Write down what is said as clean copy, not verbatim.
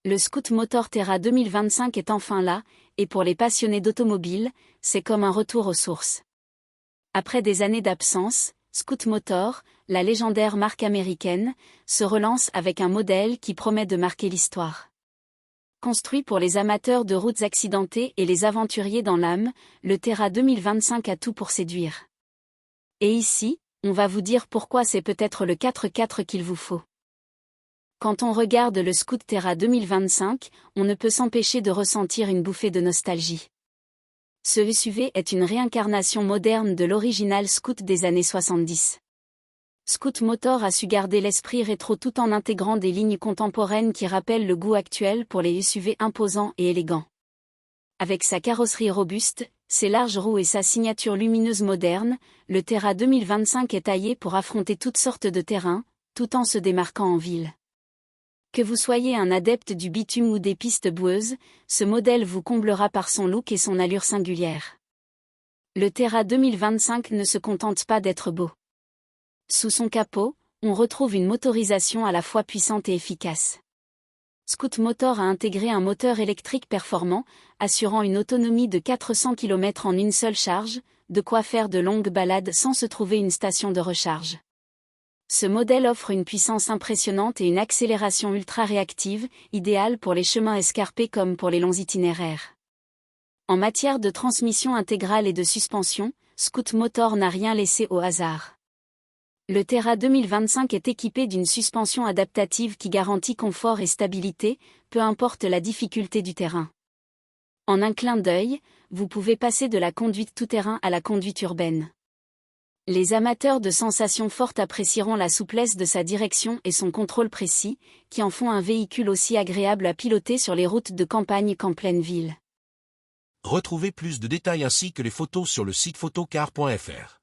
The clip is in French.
Le Scootmotor Terra 2025 est enfin là, et pour les passionnés d'automobile, c'est comme un retour aux sources. Après des années d'absence, Scootmotor, la légendaire marque américaine, se relance avec un modèle qui promet de marquer l'histoire. Construit pour les amateurs de routes accidentées et les aventuriers dans l'âme, le Terra 2025 a tout pour séduire. Et ici, on va vous dire pourquoi c'est peut-être le 4x4 qu'il vous faut. Quand on regarde le Scoot Terra 2025, on ne peut s'empêcher de ressentir une bouffée de nostalgie. Ce SUV est une réincarnation moderne de l'original Scoot des années 70. Scootmotor a su garder l'esprit rétro tout en intégrant des lignes contemporaines qui rappellent le goût actuel pour les SUV imposants et élégants. Avec sa carrosserie robuste, ses larges roues et sa signature lumineuse moderne, le Terra 2025 est taillé pour affronter toutes sortes de terrains, tout en se démarquant en ville. Que vous soyez un adepte du bitume ou des pistes boueuses, ce modèle vous comblera par son look et son allure singulière. Le Terra 2025 ne se contente pas d'être beau. Sous son capot, on retrouve une motorisation à la fois puissante et efficace. Scootmotor a intégré un moteur électrique performant, assurant une autonomie de 400 km en une seule charge, de quoi faire de longues balades sans se trouver une station de recharge. Ce modèle offre une puissance impressionnante et une accélération ultra réactive, idéale pour les chemins escarpés comme pour les longs itinéraires. En matière de transmission intégrale et de suspension, Scootmotor n'a rien laissé au hasard. Le Terra 2025 est équipé d'une suspension adaptative qui garantit confort et stabilité, peu importe la difficulté du terrain. En un clin d'œil, vous pouvez passer de la conduite tout-terrain à la conduite urbaine. Les amateurs de sensations fortes apprécieront la souplesse de sa direction et son contrôle précis, qui en font un véhicule aussi agréable à piloter sur les routes de campagne qu'en pleine ville. Retrouvez plus de détails ainsi que les photos sur le site photocar.fr.